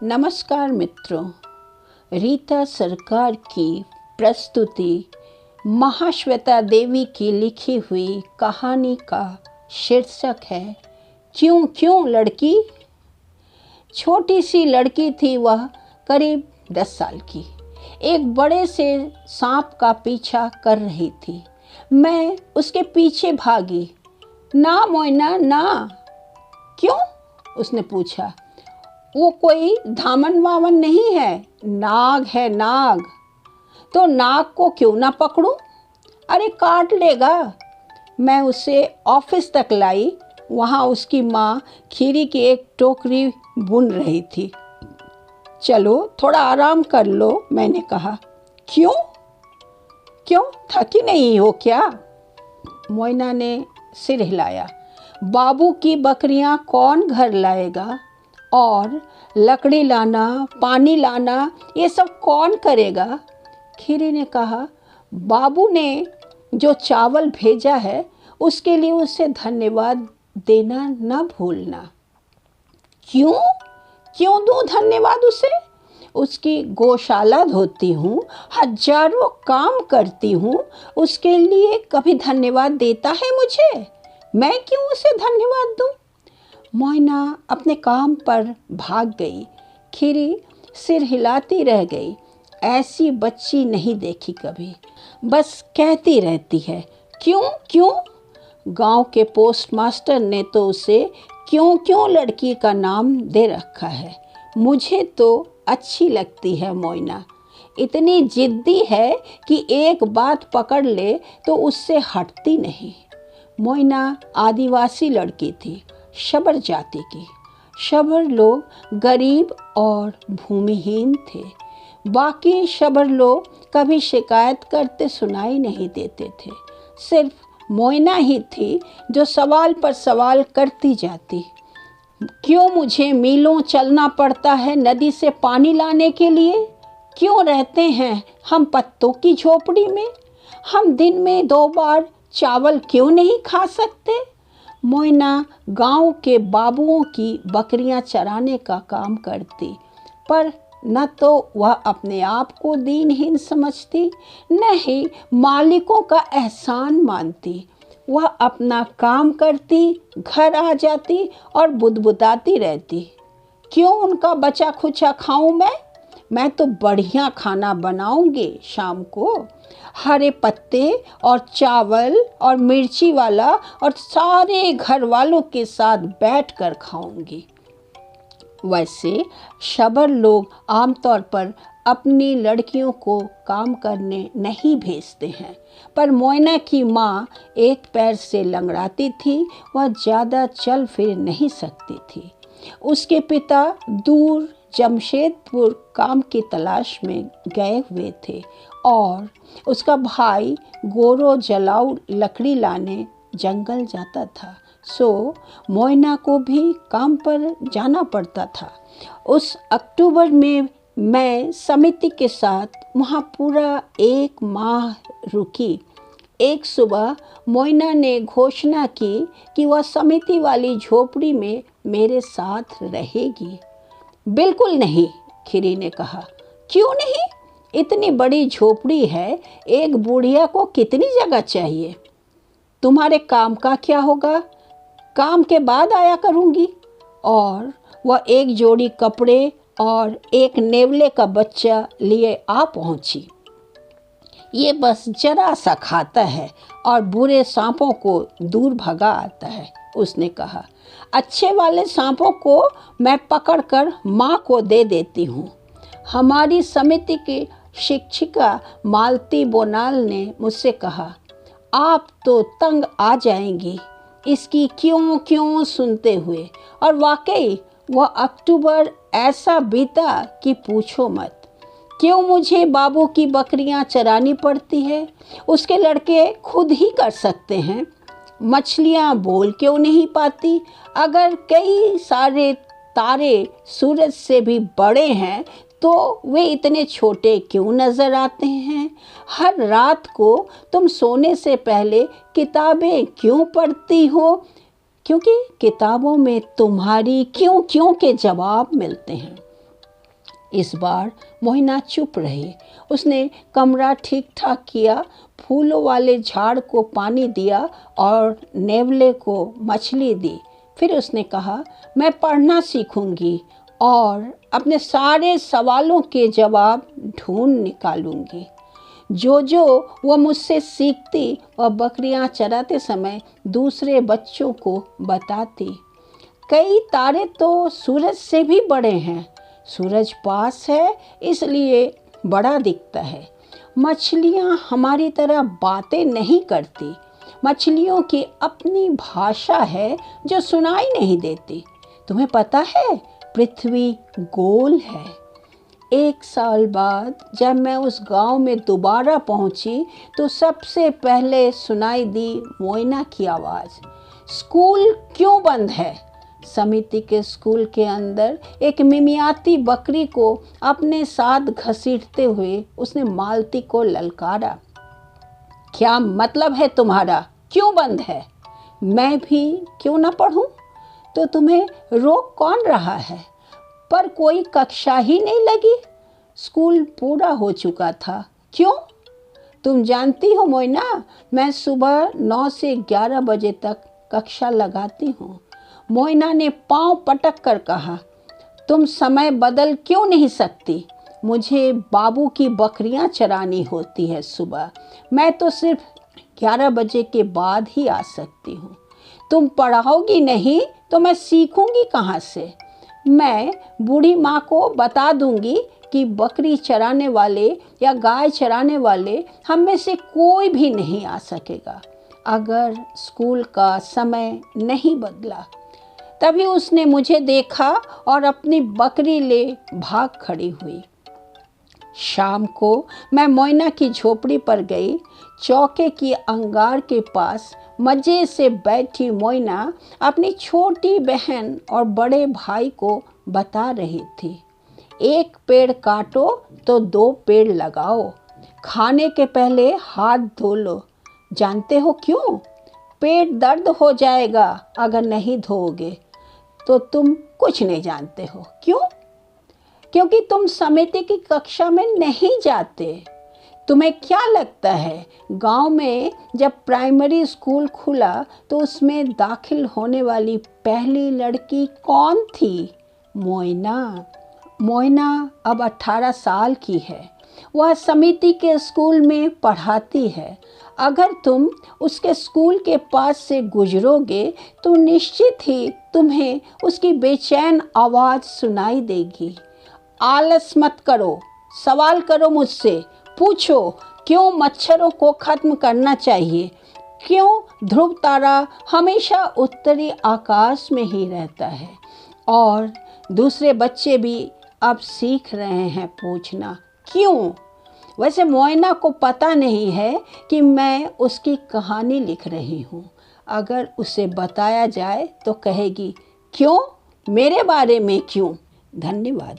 नमस्कार मित्रों, रीता सरकार की प्रस्तुति महाश्वेता देवी की लिखी हुई कहानी का शीर्षक है क्यों क्यों लड़की। छोटी सी लड़की थी वह, करीब 10 साल की। एक बड़े से सांप का पीछा कर रही थी। मैं उसके पीछे भागी। ना मोइना ना। क्यों? उसने पूछा। वो कोई धामन वामन नहीं है, नाग है नाग। तो नाग को क्यों ना पकड़ूं? अरे काट लेगा। मैं उसे ऑफिस तक लाई। वहाँ उसकी माँ खीरी की एक टोकरी बुन रही थी। चलो थोड़ा आराम कर लो, मैंने कहा। क्यों क्यों, थकी नहीं हो क्या? मोइना ने सिर हिलाया। बाबू की बकरियां कौन घर लाएगा, और लकड़ी लाना, पानी लाना, ये सब कौन करेगा? खीरी ने कहा, बाबू ने जो चावल भेजा है उसके लिए उसे धन्यवाद देना न भूलना। क्यों क्यों दूं धन्यवाद उसे? उसकी गौशाला धोती हूँ, हजारों काम करती हूँ, उसके लिए कभी धन्यवाद देता है मुझे? मैं क्यों उसे धन्यवाद दूं? मोइना अपने काम पर भाग गई। खीरी सिर हिलाती रह गई। ऐसी बच्ची नहीं देखी कभी, बस कहती रहती है क्यों क्यों। गांव के पोस्टमास्टर ने तो उसे क्यों क्यों लड़की का नाम दे रखा है। मुझे तो अच्छी लगती है मोइना। इतनी जिद्दी है कि एक बात पकड़ ले तो उससे हटती नहीं। मोइना आदिवासी लड़की थी, शबर जाति की। शबर लोग गरीब और भूमिहीन थे। बाकी शबर लोग कभी शिकायत करते सुनाई नहीं देते थे। सिर्फ मोइना ही थी जो सवाल पर सवाल करती जाती। क्यों मुझे मीलों चलना पड़ता है नदी से पानी लाने के लिए? क्यों रहते हैं हम पत्तों की झोपड़ी में? हम दिन में 2 बार चावल क्यों नहीं खा सकते? मोइना गांव के बाबुओं की बकरियां चराने का काम करती, पर न तो वह अपने आप को दीनहीन समझती, न ही मालिकों का एहसान मानती। वह अपना काम करती, घर आ जाती और बुदबुदाती रहती। क्यों उनका बचा खुचा खाऊं मैं तो बढ़िया खाना बनाऊंगी शाम को। हरे पत्ते और चावल और मिर्ची वाला, और सारे घर वालों के साथ बैठकर खाऊंगी। वैसे शबर लोग आमतौर पर अपनी लड़कियों को काम करने नहीं भेजते हैं, पर मोइना की माँ एक पैर से लंगड़ाती थी। वह ज़्यादा चल फिर नहीं सकती थी। उसके पिता दूर जमशेदपुर काम की तलाश में गए हुए थे और उसका भाई गोरो जलाऊ लकड़ी लाने जंगल जाता था। सो मोइना को भी काम पर जाना पड़ता था। उस अक्टूबर में मैं समिति के साथ वहाँ पूरा 1 माह रुकी। एक सुबह मोइना ने घोषणा की कि वह समिति वाली झोपड़ी में मेरे साथ रहेगी। बिल्कुल नहीं, खीरी ने कहा। क्यों नहीं? इतनी बड़ी झोपड़ी है, एक बुढ़िया को कितनी जगह चाहिए? तुम्हारे काम का क्या होगा? काम के बाद आया करूँगी। और वह एक जोड़ी कपड़े और एक नेवले का बच्चा लिए आ पहुँची। ये बस जरा सा खाता है और बुरे सांपों को दूर भगा आता है, उसने कहा। अच्छे वाले सांपों को मैं पकड़कर माँ को दे देती हूँ। हमारी समिति की शिक्षिका मालती बोनाल ने मुझसे कहा, आप तो तंग आ जाएंगी इसकी क्यों क्यों सुनते हुए। और वाकई वह अक्टूबर ऐसा बीता कि पूछो मत। क्यों मुझे बाबू की बकरियां चरानी पड़ती है? उसके लड़के खुद ही कर सकते हैं। मछलियां बोल क्यों नहीं पाती? अगर कई सारे तारे सूरज से भी बड़े हैं तो वे इतने छोटे क्यों नज़र आते हैं? हर रात को तुम सोने से पहले किताबें क्यों पढ़ती हो? क्योंकि किताबों में तुम्हारी क्यों क्यों के जवाब मिलते हैं। इस बार मोइना चुप रही। उसने कमरा ठीक ठाक किया, फूलों वाले झाड़ को पानी दिया और नेवले को मछली दी। फिर उसने कहा, मैं पढ़ना सीखूंगी और अपने सारे सवालों के जवाब ढूंढ निकालूंगी। जो वह मुझसे सीखती वह बकरियां चराते समय दूसरे बच्चों को बताती। कई तारे तो सूरज से भी बड़े हैं। सूरज पास है इसलिए बड़ा दिखता है। मछलियाँ हमारी तरह बातें नहीं करती। मछलियों की अपनी भाषा है जो सुनाई नहीं देती। तुम्हें पता है पृथ्वी गोल है। 1 साल बाद जब मैं उस गांव में दोबारा पहुंची तो सबसे पहले सुनाई दी मोइना की आवाज़। स्कूल क्यों बंद है? समिति के स्कूल के अंदर एक मिमियाती बकरी को अपने साथ घसीटते हुए उसने मालती को ललकारा। क्या मतलब है तुम्हारा? क्यों बंद है? मैं भी क्यों ना पढ़ूं? तो तुम्हें रोक कौन रहा है? पर कोई कक्षा ही नहीं लगी। स्कूल पूरा हो चुका था। क्यों? तुम जानती हो मोइना, मैं सुबह 9 से 11 बजे तक कक्षा लगाती हूँ। मोइना ने पांव पटक कर कहा, तुम समय बदल क्यों नहीं सकती? मुझे बाबू की बकरियां चरानी होती है सुबह। मैं तो सिर्फ 11 बजे के बाद ही आ सकती हूँ। तुम पढ़ाओगी नहीं तो मैं सीखूंगी कहाँ से? मैं बूढ़ी माँ को बता दूंगी कि बकरी चराने वाले या गाय चराने वाले हम में से कोई भी नहीं आ सकेगा अगर स्कूल का समय नहीं बदला। तभी उसने मुझे देखा और अपनी बकरी ले भाग खड़ी हुई। शाम को मैं मोइना की झोपड़ी पर गई। चौके की अंगार के पास मज़े से बैठी मोइना अपनी छोटी बहन और बड़े भाई को बता रही थी, 1 पेड़ काटो तो 2 पेड़ लगाओ। खाने के पहले हाथ धो लो। जानते हो क्यों? पेट दर्द हो जाएगा अगर नहीं धोओगे। तो तुम कुछ नहीं जानते हो। क्यों? क्योंकि तुम समिति की कक्षा में नहीं जाते। तुम्हें क्या लगता है गांव में जब प्राइमरी स्कूल खुला तो उसमें दाखिल होने वाली पहली लड़की कौन थी? मोइना। मोइना अब 18 साल की है। वह समिति के स्कूल में पढ़ाती है। अगर तुम उसके स्कूल के पास से गुजरोगे तो निश्चित ही तुम्हें उसकी बेचैन आवाज़ सुनाई देगी। आलस मत करो, सवाल करो मुझसे। पूछो क्यों मच्छरों को ख़त्म करना चाहिए? क्यों ध्रुव तारा हमेशा उत्तरी आकाश में ही रहता है? और दूसरे बच्चे भी अब सीख रहे हैं पूछना क्यों। वैसे मोइना को पता नहीं है कि मैं उसकी कहानी लिख रही हूँ। अगर उसे बताया जाए तो कहेगी, क्यों? मेरे बारे में क्यों? धन्यवाद।